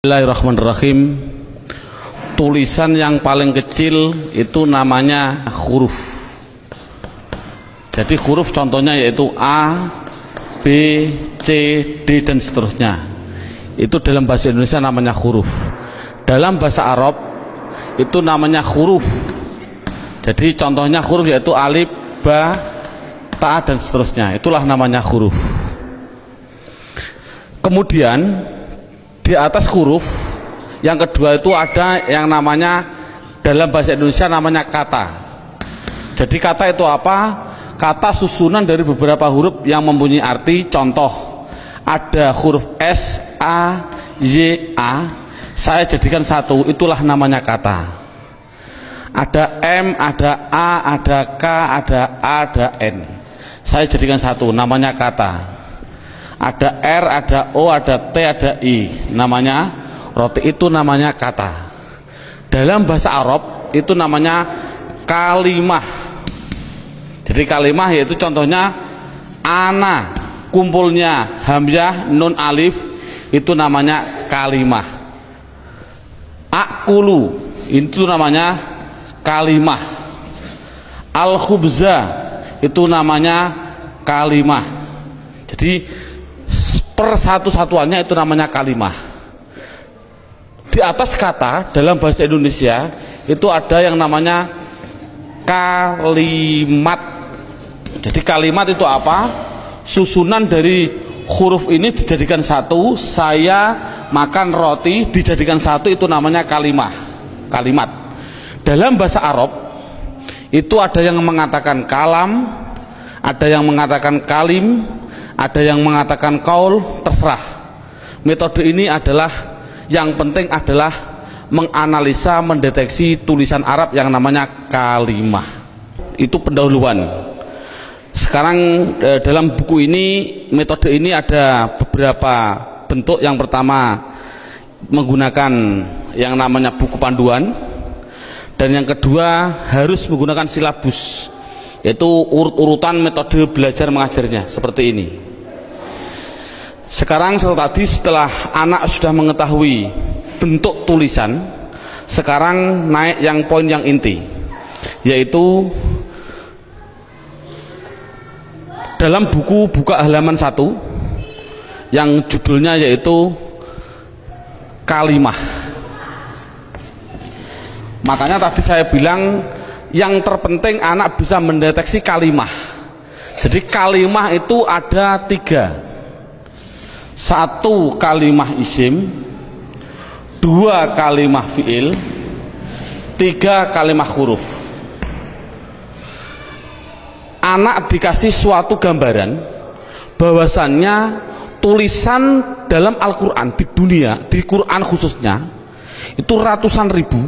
Bismillahirrahmanirrahim. Tulisan yang paling kecil itu namanya huruf. Jadi huruf contohnya yaitu A, B, C, D dan seterusnya. Itu dalam bahasa Indonesia namanya huruf. Dalam bahasa Arab itu namanya huruf. Jadi contohnya huruf yaitu alif, ba, ta dan seterusnya. Itulah namanya huruf. Kemudian di atas huruf yang kedua itu ada yang namanya dalam bahasa Indonesia namanya kata. Jadi kata itu apa? Kata susunan dari beberapa huruf yang mempunyai arti. Contoh, ada huruf S, A, Y, A, saya jadikan satu, itulah namanya kata. Ada M, ada A, ada K, ada A, ada N, saya jadikan satu, namanya kata. Ada R, ada O, ada T, ada I, namanya roti, itu namanya kata. Dalam bahasa Arab itu namanya kalimah. Jadi kalimah yaitu contohnya ana, kumpulnya hamzah, nun, alif, itu namanya kalimah. Akulu, itu namanya kalimah. Al-khubza, itu namanya kalimah. Jadi persatu-satuannya itu namanya kalimah. Di atas kata dalam bahasa Indonesia itu ada yang namanya kalimat. Jadi kalimat itu apa? Susunan dari huruf ini dijadikan satu. Saya makan roti dijadikan satu, itu namanya kalimah. Kalimat. Dalam bahasa Arab itu ada yang mengatakan kalam, ada yang mengatakan kalim, ada yang mengatakan kaul, terserah. Metode ini adalah yang penting adalah menganalisa, mendeteksi tulisan Arab yang namanya kalimah. Itu pendahuluan. Sekarang dalam buku ini, metode ini ada beberapa bentuk. Yang pertama menggunakan yang namanya buku panduan, dan yang kedua harus menggunakan silabus, yaitu urut-urutan metode belajar mengajarnya seperti ini. Sekarang setelah anak sudah mengetahui bentuk tulisan, sekarang naik yang poin yang inti, yaitu dalam buku buka halaman 1 yang judulnya yaitu kalimah. Makanya tadi saya bilang yang terpenting anak bisa mendeteksi kalimah. Jadi kalimah itu ada 3. 1 kalimah isim, 2 kalimah fiil, 3 kalimah huruf. Anak dikasih suatu gambaran bahwasannya tulisan dalam Al-Quran di dunia, di Quran khususnya, itu ratusan ribu.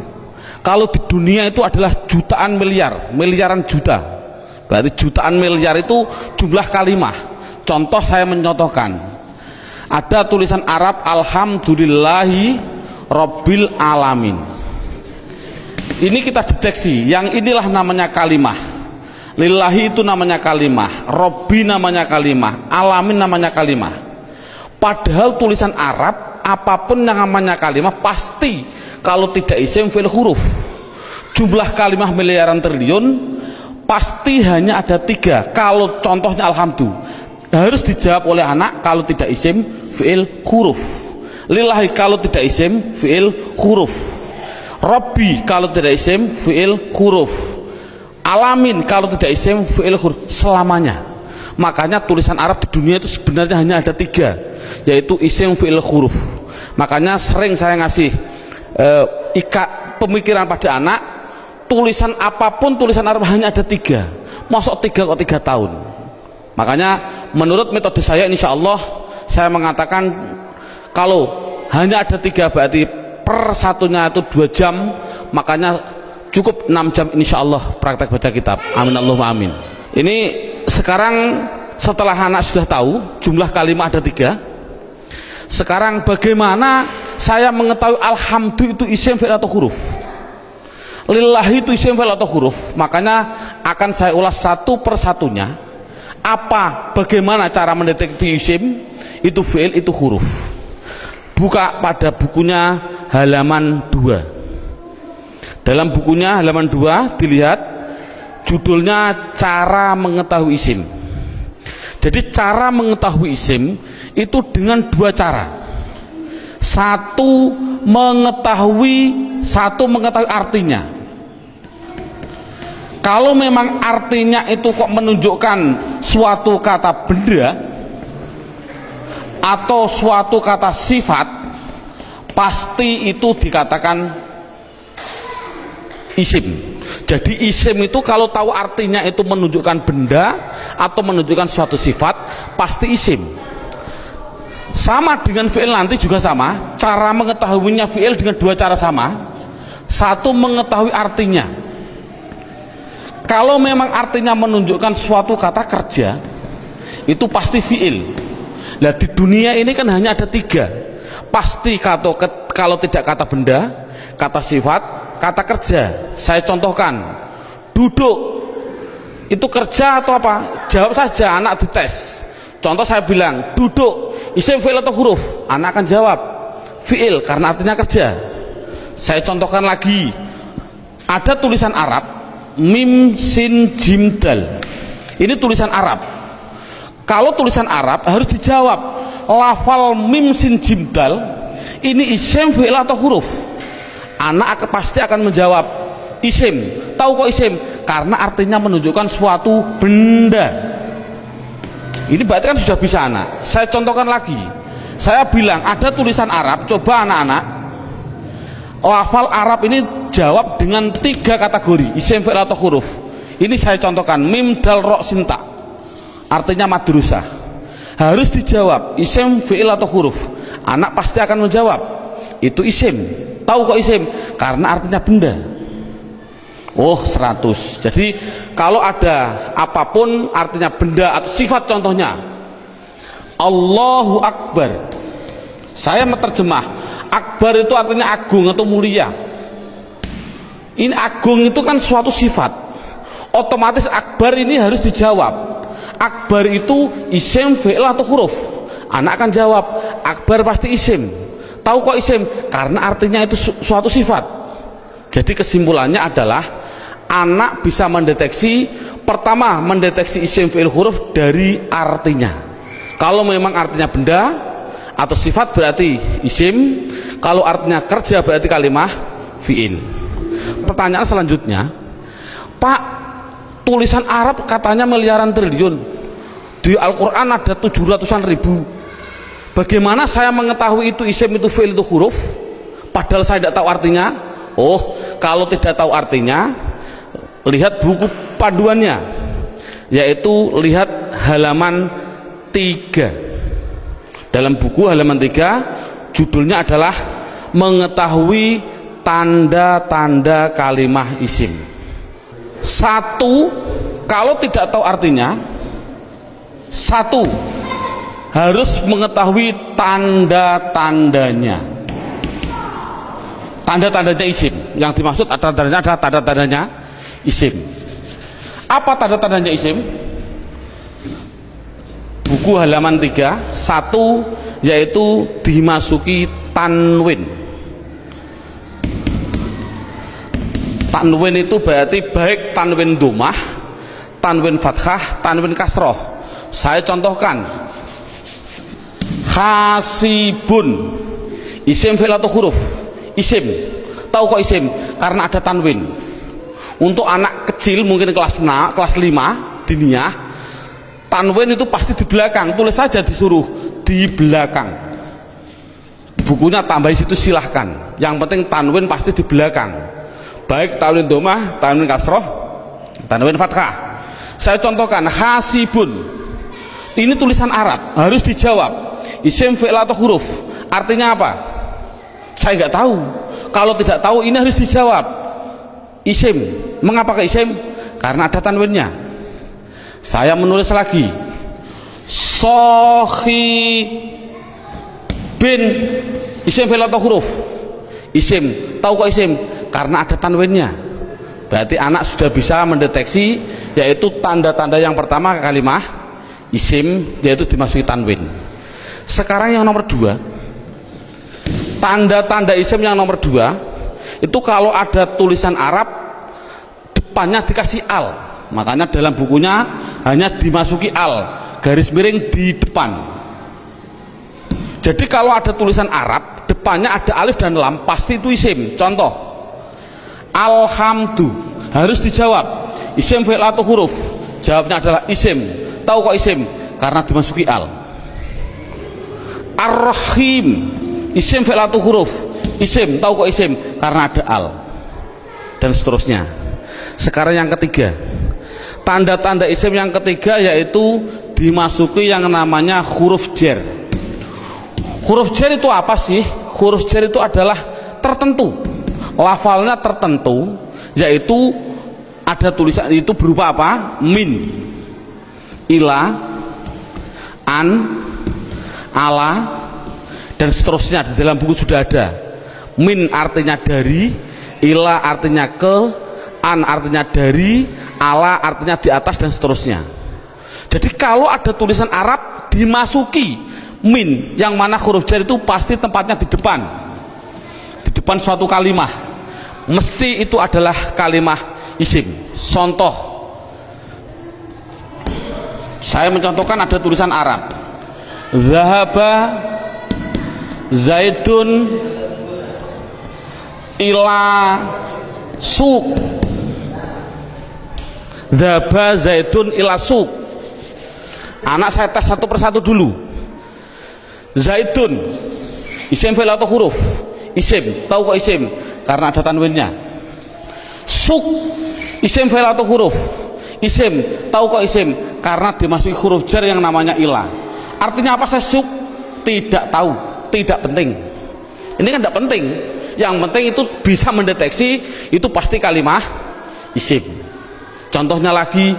Kalau di dunia itu adalah jutaan miliar, miliaran juta. Berarti jutaan miliar itu jumlah kalimah. Contoh, saya mencontohkan. Ada tulisan Arab alhamdulillahi rabbil alamin. Ini kita deteksi, yang inilah namanya kalimah. Lillahi itu namanya kalimah, Rabbi namanya kalimah, alamin namanya kalimah. Padahal tulisan Arab apapun yang namanya kalimah pasti kalau tidak isim fi'il huruf. Jumlah kalimah miliaran triliun pasti hanya ada 3. Kalau contohnya alhamdulillah harus dijawab oleh anak kalau tidak isim fi'il huruf. Lillahi kalau tidak isim fi'il huruf. Rabbi kalau tidak isim fi'il huruf. Alamin kalau tidak isim fi'il huruf. Selamanya. Makanya tulisan Arab di dunia itu sebenarnya hanya ada 3, yaitu isim fi'il huruf. Makanya sering saya ngasih ikat pemikiran pada anak, tulisan apapun tulisan Arab hanya ada 3. Masuk 3 kok 3 tahun. Makanya menurut metode saya, insya Allah saya mengatakan kalau hanya ada 3 berarti per satunya itu 2 jam, makanya cukup 6 jam insya Allah praktek baca kitab. Amin Allahumma amin. Ini sekarang setelah anak sudah tahu jumlah kalimah ada 3, sekarang bagaimana saya mengetahui alhamdulillah itu isim fi'il atau huruf, lillahi itu isim fi'il atau huruf. Makanya akan saya ulas satu persatunya. Bagaimana cara mendeteksi isim itu fi'il itu huruf. Buka pada bukunya halaman 2. Dalam bukunya halaman 2 dilihat judulnya cara mengetahui isim. Jadi cara mengetahui isim itu dengan dua cara. Satu mengetahui artinya. Kalau memang artinya itu kok menunjukkan suatu kata benda atau suatu kata sifat, pasti itu dikatakan isim. Jadi isim itu kalau tahu artinya itu menunjukkan benda atau menunjukkan suatu sifat, pasti isim. Sama dengan fi'il nanti juga sama. Cara mengetahuinya fi'il dengan dua cara sama. Satu mengetahui artinya. Kalau memang artinya menunjukkan suatu kata kerja, itu pasti fi'il. Nah di dunia ini kan hanya ada tiga. Pasti kalau tidak kata benda, kata sifat, kata kerja. Saya contohkan, duduk itu kerja atau apa? Jawab saja, anak dites. Contoh saya bilang duduk, isim, fi'il atau huruf? Anak akan jawab fi'il karena artinya kerja. Saya contohkan lagi, ada tulisan Arab mim sin jim dal. Ini tulisan Arab. Kalau tulisan Arab harus dijawab lafal mim sin jim dal ini isim, fi'il atau huruf? Anak pasti akan menjawab isim. Tahu kok isim? Karena artinya menunjukkan suatu benda. Ini berarti kan sudah bisa anak. Saya contohkan lagi. Saya bilang ada tulisan Arab, coba anak-anak lafal Arab ini jawab dengan tiga kategori, isim, fi'il atau huruf. Ini saya contohkan, mim dal ro sinta, artinya madrusah. Harus dijawab isim, fi'il atau huruf. Anak pasti akan menjawab itu isim. Tahu kok isim? Karena artinya benda. Oh 100. Jadi kalau ada apapun artinya benda atau sifat, contohnya Allahu Akbar, saya menerjemah Akbar itu artinya agung atau mulia. Ini agung itu kan suatu sifat, otomatis Akbar ini harus dijawab. Akbar itu isim, fi'il atau huruf? Anak akan jawab Akbar pasti isim. Tahu kok isim? Karena artinya itu suatu sifat. Jadi kesimpulannya adalah anak bisa mendeteksi, pertama mendeteksi isim, fi'il, huruf dari artinya. Kalau memang artinya benda atau sifat berarti isim, kalau artinya kerja berarti kalimah fi'il. Pertanyaan selanjutnya, Pak, tulisan Arab katanya miliaran triliun, di Al-Quran ada 700-an ribu. Bagaimana saya mengetahui itu isim, itu fi'il, itu huruf, padahal saya tidak tahu artinya? Oh, kalau tidak tahu artinya, lihat buku panduannya, yaitu lihat halaman 3. Dalam buku halaman 3 judulnya adalah mengetahui tanda-tanda kalimah isim. Satu, kalau tidak tahu artinya, satu harus mengetahui tanda-tandanya. Tanda-tandanya isim. Yang dimaksud adalah tanda-tandanya isim. Apa tanda-tandanya isim? Buku halaman 3, satu yaitu dimasuki tanwin. Tanwin itu berarti baik tanwin domah, tanwin fathah, tanwin kasroh. Saya contohkan, hasibun, isim, fi'il atau huruf? Isim. Tahu kok isim? Karena ada tanwin. Untuk anak kecil mungkin kelas 5 diniyah, tanwin itu pasti di belakang. Tulis saja, disuruh di belakang. Bukunya tambah situ silahkan. Yang penting tanwin pasti di belakang. Baik tanwin domah, tanwin kasroh, tanwin fathah. Saya contohkan, hasibun. Ini tulisan Arab, harus dijawab isim, fi'il atau huruf? Artinya apa? Saya nggak tahu. Kalau tidak tahu ini harus dijawab isim. Mengapa ke isim? Karena ada tanwinnya. Saya menulis lagi, sohi bin, isim, fi'il atau huruf? Isim. Tahu kok isim? Karena ada tanwinnya. Berarti anak sudah bisa mendeteksi, yaitu tanda-tanda yang pertama kalimah isim, yaitu dimasuki tanwin. Sekarang yang nomor 2, Tanda-tanda isim yang nomor 2 itu kalau ada tulisan Arab depannya dikasih al, makanya dalam bukunya hanya dimasuki al, garis miring di depan. Jadi kalau ada tulisan Arab depannya ada alif dan lam, pasti itu isim. Contoh, alhamdu, harus dijawab isim fi'il atau huruf. Jawabnya adalah isim. Tahu kok isim? Karena dimasuki al. Ar-Rahim, isim fi'il atau huruf. Isim. Tahu kok isim? Karena ada al. Dan seterusnya. Sekarang yang ketiga, tanda-tanda isim yang ketiga yaitu dimasuki yang namanya huruf jar. Huruf jar itu apa sih? Huruf jar itu adalah tertentu, lafalnya tertentu, yaitu ada tulisan itu berupa apa? Min, ila, an, ala, dan seterusnya. Di dalam buku sudah ada. Min artinya dari, ila artinya ke, an artinya dari, ala artinya di atas, dan seterusnya. Jadi kalau ada tulisan Arab dimasuki min, yang mana huruf jar itu pasti tempatnya di depan suatu kalimah, mesti itu adalah kalimah isim. Contoh, saya mencontohkan ada tulisan Arab, zahaba zaidun ila suq, zahaba zaidun ila suq. Anak saya tes satu persatu dulu. Zaidun isim fi'il atau huruf? Isim. Tahu kok isim? Karena ada tanwinnya. Suq isim fi'il atau huruf? Isim. Tahu kok isim? Karena dimasuki huruf jar yang namanya ila. Artinya apa saya suq? Tidak tahu, tidak penting. Ini kan tidak penting. Yang penting itu bisa mendeteksi itu pasti kalimah isim. Contohnya lagi,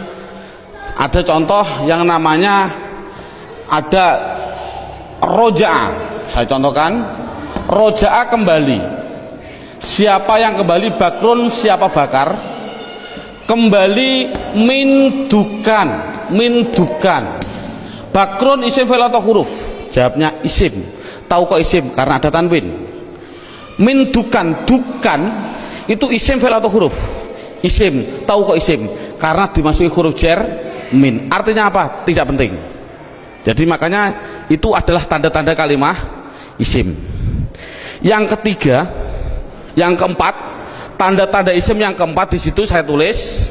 ada contoh yang namanya ada roja'a. Saya contohkan, roja'a kembali. Siapa yang kembali? Bakrun, siapa Bakar? Kembali min dukan, min dukan. Bakrun isim fi'il atau huruf? Jawabnya isim. Tahu kok isim? Karena ada tanwin. Min dukan, dukan itu isim fi'il atau huruf? Isim. Tahu kok isim? Karena dimasuki huruf jar min. Artinya apa? Tidak penting. Jadi makanya itu adalah tanda-tanda kalimah isim. Yang ketiga, yang keempat, tanda-tanda isim yang keempat di situ saya tulis.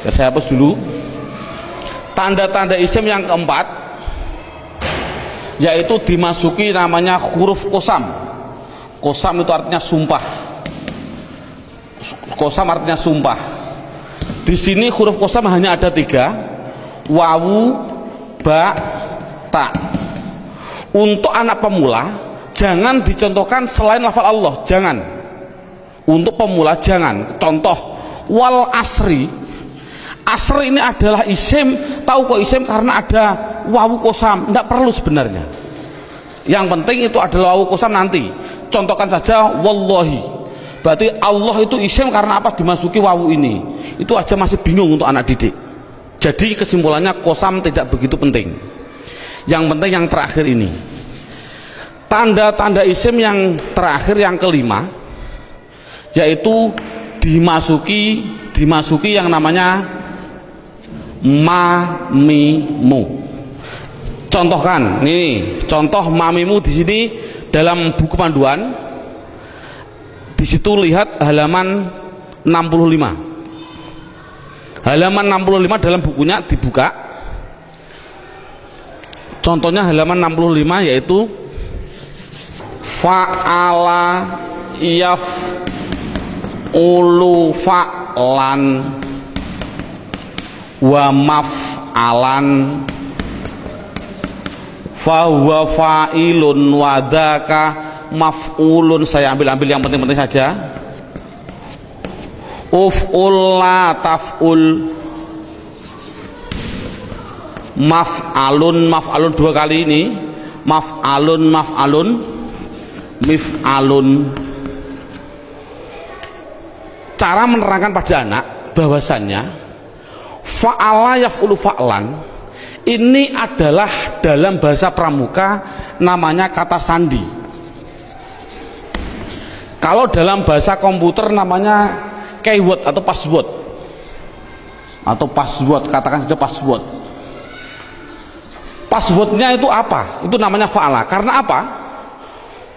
Ya, saya hapus dulu. Tanda-tanda isim yang keempat yaitu dimasuki namanya huruf kosam. Kosam itu artinya sumpah. Kosam artinya sumpah. Di sini huruf kosam hanya ada 3, wawu, ba, ta. Untuk anak pemula jangan dicontohkan selain lafal Allah, jangan. Untuk pemula jangan. Contoh, wal asri. Asri ini adalah isim. Tahu kok isim? Karena ada wawu kosam. Tidak perlu sebenarnya. Yang penting itu adalah wawu kosam nanti. Contohkan saja wallahi. Berarti Allah itu isim karena apa? Dimasuki wawu ini. Itu aja masih bingung untuk anak didik. Jadi kesimpulannya kosam tidak begitu penting. Yang penting yang terakhir ini. Tanda-tanda isim yang terakhir, yang kelima, yaitu dimasuki yang namanya mamimu. Contohkan, nih contoh mamimu di sini dalam buku panduan. Di situ lihat halaman 65. Halaman 65 dalam bukunya dibuka. Contohnya halaman 65 yaitu fa'ala yaf'ulu fa'lan wa maf'alan fahuwa fa'ilun wa dzaka maf'ulun. Saya ambil yang penting-penting saja. Uf'ul la taf'ul, maf'alun 2 kali ini, maf'alun mif'alun. Cara menerangkan pada anak bahwasannya fa'ala yaf'ulu fa'lan ini adalah dalam bahasa pramuka namanya kata sandi. Kalau dalam bahasa komputer namanya keyword atau password, katakan saja password. Passwordnya itu apa? Itu namanya fa'ala. Karena apa?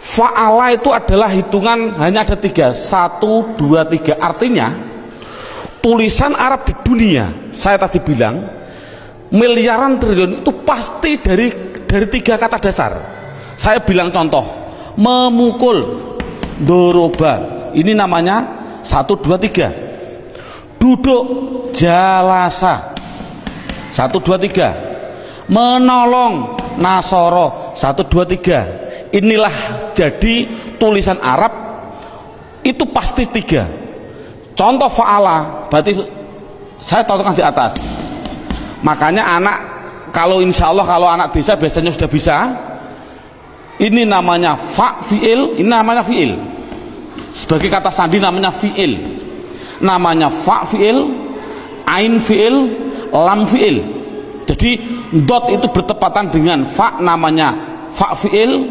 Fa'ala itu adalah hitungan hanya ada 3, 1, 2, 3. Artinya tulisan Arab di dunia, saya tadi bilang miliaran triliun itu pasti dari 3 kata dasar. Saya bilang contoh, memukul, doroba, ini namanya 1, 2, 3. Duduk, jalasa, 1, 2, 3. Menolong, nasoro, 1, 2, 3. Inilah jadi tulisan Arab itu pasti 3. Contoh fa'ala, berarti saya contohkan di atas. Makanya anak, kalau insya Allah kalau anak desa biasanya sudah bisa. Ini namanya fi'il, ini namanya fi'il. Sebagai kata sandi namanya fi'il. Namanya fi'il, ain fi'il, lam fi'il. Jadi dot itu bertepatan dengan fa, namanya fi'il.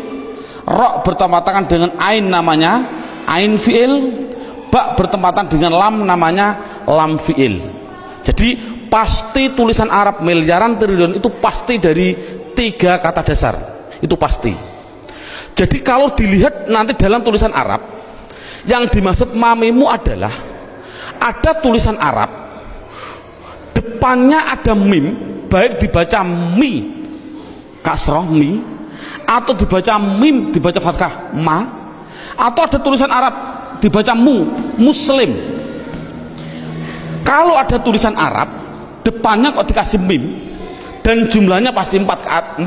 Ro bertepatan dengan ain, namanya ain fi'il. Ba bertepatan dengan lam, namanya lam fi'il. Jadi pasti tulisan Arab miliaran triliun itu pasti dari 3 kata dasar, itu pasti. Jadi kalau dilihat nanti dalam tulisan Arab, yang dimaksud mamimu adalah ada tulisan Arab depannya ada mim, baik dibaca mi kasroh mi, atau dibaca mim dibaca fathah ma, atau ada tulisan Arab dibaca muslim. Kalau ada tulisan Arab depannya kok dikasih mim dan jumlahnya pasti 4,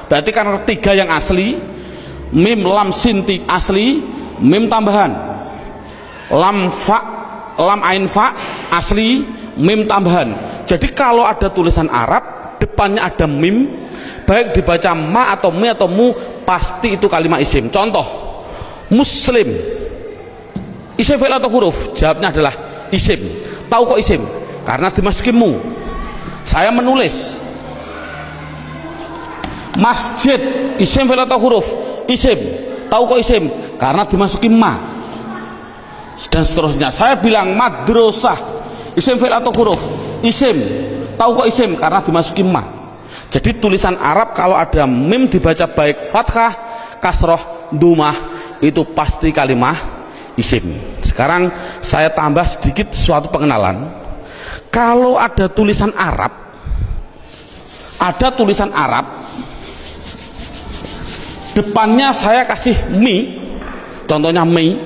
berarti karena 3 yang asli, mim lam sin asli, mim tambahan, lam ain fa asli, mim tambahan. Jadi kalau ada tulisan Arab depannya ada mim, baik dibaca ma atau mi atau mu, pasti itu kalimat isim. Contoh, muslim, isim fi'il atau huruf? Jawabnya adalah isim. Tahu kok isim? Karena dimasuki mu. Saya menulis masjid, isim fi'il atau huruf? Isim. Tahu kok isim? Karena dimasuki ma. Dan seterusnya. Saya bilang madrasah, isim fi'il atau huruf? Isim. Tahu kok isim? Karena dimasuki ma. Jadi tulisan Arab kalau ada mim dibaca baik fathah, kasroh, dumah, itu pasti kalimah isim. Sekarang saya tambah sedikit suatu pengenalan. Kalau ada tulisan Arab, depannya saya kasih mi, contohnya mi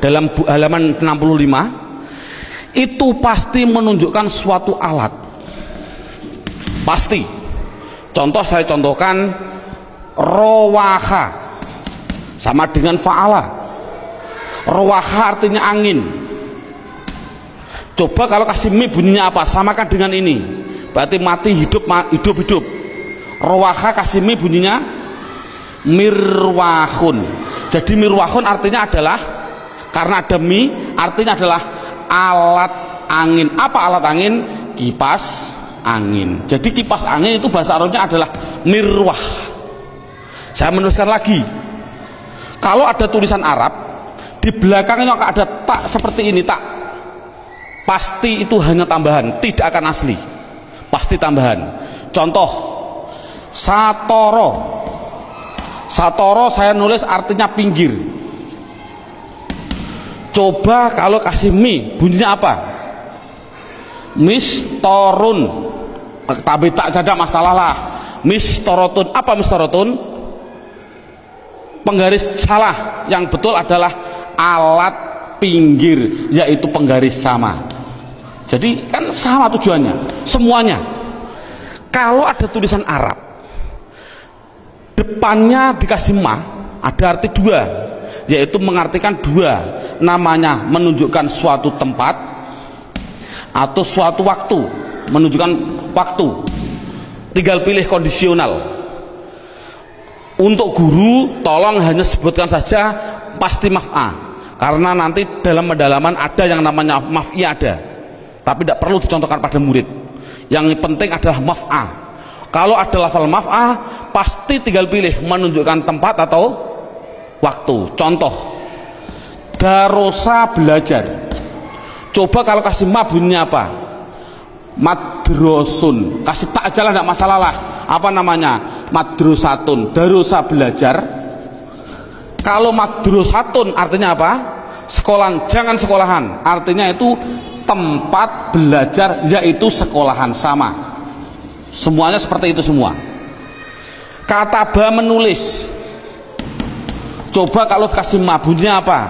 dalam halaman 65, itu pasti menunjukkan suatu alat, pasti. Contoh saya contohkan, rowaha sama dengan fa'ala. Rowaha artinya angin. Coba kalau kasih mi bunyinya apa? Samakan dengan ini, berarti mati hidup, hidup. Rowaha kasih mi bunyinya mirwahun. Jadi mirwahun artinya adalah, karena ada mi artinya adalah alat angin. Apa alat angin? Kipas angin. Jadi kipas angin itu bahasa Arabnya adalah mirwah. Saya menuliskan lagi, kalau ada tulisan Arab di belakangnya ada tak seperti ini, tak, pasti itu hanya tambahan, tidak akan asli, pasti tambahan. Contoh, satoro, saya nulis artinya pinggir. Coba kalau kasih mi bunyinya apa? Mistorun. Tapi tak ada masalah lah. Mistorotun. Apa mistorotun? Penggaris salah. Yang betul adalah alat pinggir, yaitu penggaris sama. Jadi kan sama tujuannya, semuanya. Kalau ada tulisan Arab depannya dikasih ma, ada arti 2, yaitu mengartikan 2, namanya menunjukkan suatu tempat atau suatu waktu, menunjukkan waktu. Tinggal pilih kondisional. Untuk guru tolong hanya sebutkan saja pasti maf'a, karena nanti dalam pendalaman ada yang namanya maf'i ada, tapi tidak perlu dicontohkan pada murid. Yang penting adalah maf'a. Kalau ada lafal maf'a, pasti tinggal pilih menunjukkan tempat atau waktu. Contoh, Darosa belajar. Coba kalau kasih ma bunyinya apa? Madrosun. Kasih tak aja lah, tidak masalah lah. Apa namanya? Madrosatun. Darosa belajar. Kalau madrosatun artinya apa? Sekolahan, jangan sekolahan. Artinya itu tempat belajar, yaitu sekolahan, sama. Semuanya seperti itu semua. Kataba menulis. Coba kalau kasih ma bunyinya apa?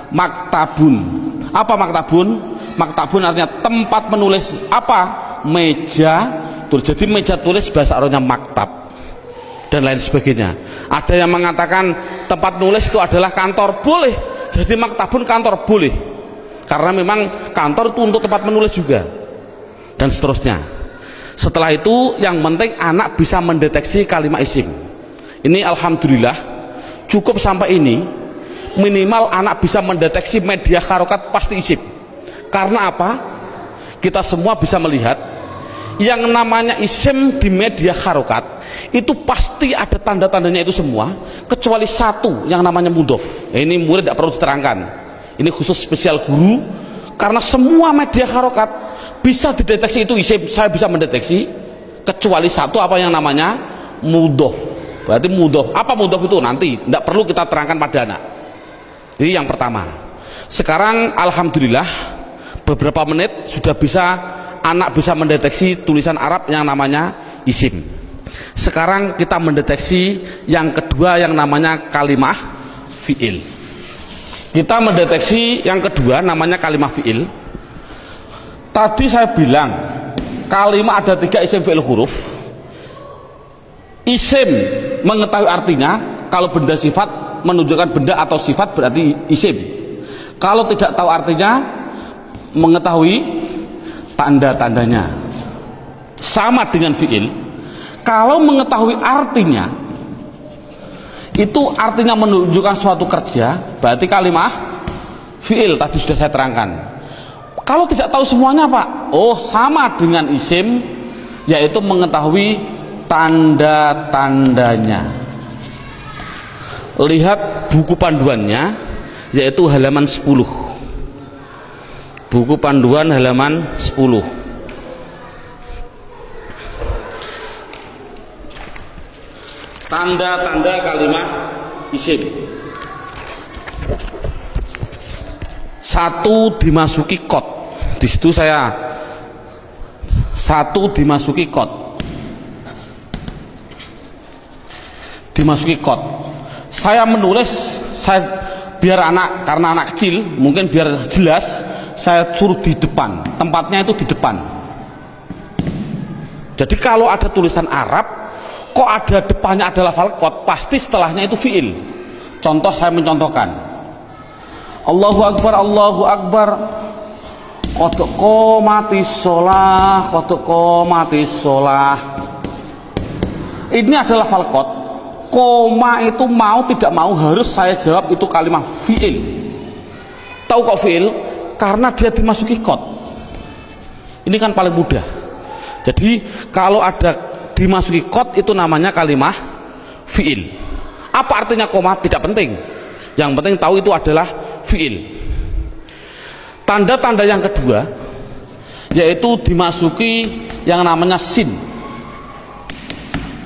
Maktabun. Apa maktabun? Maktabun artinya tempat menulis. Apa? Meja tulis. Jadi meja tulis bahasa Arabnya maktab dan lain sebagainya. Ada yang mengatakan tempat nulis itu adalah kantor, boleh. Jadi maktabun kantor, boleh, karena memang kantor itu untuk tempat menulis juga, dan seterusnya. Setelah itu yang penting anak bisa mendeteksi kalimat isim. Ini alhamdulillah cukup sampai ini. Minimal anak bisa mendeteksi media harokat pasti isim. Karena apa? Kita semua bisa melihat yang namanya isim di media harokat itu pasti ada tanda-tandanya itu semua, kecuali satu yang namanya mudhof. Ini murid tidak perlu diterangkan, ini khusus spesial guru, karena semua media harokat bisa dideteksi itu isim. Saya bisa mendeteksi kecuali satu, apa yang namanya mudhof. Berarti mudhof, apa mudhof itu nanti tidak perlu kita terangkan pada anak. Ini yang pertama. Sekarang alhamdulillah beberapa menit sudah bisa anak bisa mendeteksi tulisan Arab yang namanya isim. Sekarang kita mendeteksi yang kedua yang namanya kalimah fi'il. Kita mendeteksi yang kedua namanya kalimah fi'il. Tadi saya bilang kalimah ada 3 isim fi'il huruf. Isim mengetahui artinya, kalau benda sifat menunjukkan benda atau sifat berarti isim. Kalau tidak tahu artinya, mengetahui tanda-tandanya. Sama dengan fi'il. Kalau mengetahui artinya, itu artinya menunjukkan suatu kerja, berarti kalimah fi'il. Tadi sudah saya terangkan. Kalau tidak tahu semuanya Pak, oh sama dengan isim, yaitu mengetahui tanda-tandanya. Lihat buku panduannya, yaitu halaman 10. Buku panduan halaman 10. Tanda-tanda kalimat isim. 1 dimasuki kot. Di situ saya 1 dimasuki kot. Dimasuki kot. Saya menulis, biar anak, karena anak kecil mungkin biar jelas, saya suruh di depan, tempatnya itu di depan. Jadi kalau ada tulisan Arab kok ada depannya ada lafal kot, pasti setelahnya itu fi'il. Contoh, saya mencontohkan, Allahu Akbar, Allahu Akbar, qad qomatis sholah, qad qomatis sholah. Ini adalah lafal kot. Koma itu mau tidak mau harus saya jawab itu kalimat fi'il. Tahu kok fi'il? Karena dia dimasuki kot. Ini kan paling mudah. Jadi kalau ada dimasuki kot itu namanya kalimat fi'il. Apa artinya koma? Tidak penting. Yang penting tahu itu adalah fi'il. Tanda-tanda yang kedua yaitu dimasuki yang namanya sin.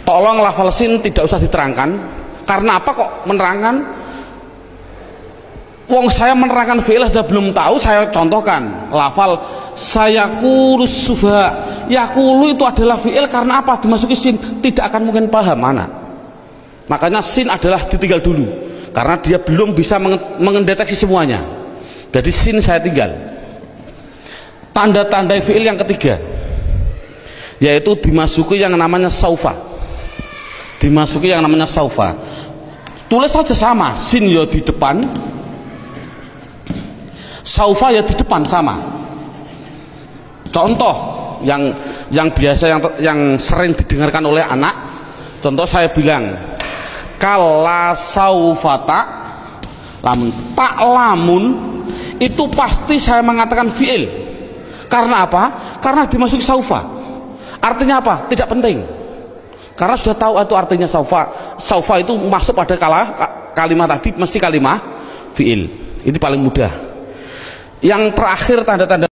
Tolong lafal sin tidak usah diterangkan. Karena apa kok menerangkan? Wong saya menerangkan fi'il saja belum tahu, saya contohkan lafal sayakulus sufa. Yakulu itu adalah fi'il karena apa? Dimasuki sin, tidak akan mungkin paham anak. Makanya sin adalah ditinggal dulu karena dia belum bisa mendeteksi semuanya. Jadi sin saya tinggal. Tanda-tanda fi'il yang ketiga yaitu dimasuki yang namanya saufa. Dimasuki yang namanya saufa. Tulis saja sama, sin ya di depan, saufa ya di depan sama. Contoh yang biasa yang sering didengarkan oleh anak, contoh saya bilang kala saufata lamun, tak lamun itu pasti saya mengatakan fi'il. Karena apa? Karena dimasuki saufa. Artinya apa? Tidak penting. Karena sudah tahu itu artinya saufa. Saufa itu masuk pada kalimat tadi mesti kalimat fi'il. Ini paling mudah. Yang terakhir tanda-tanda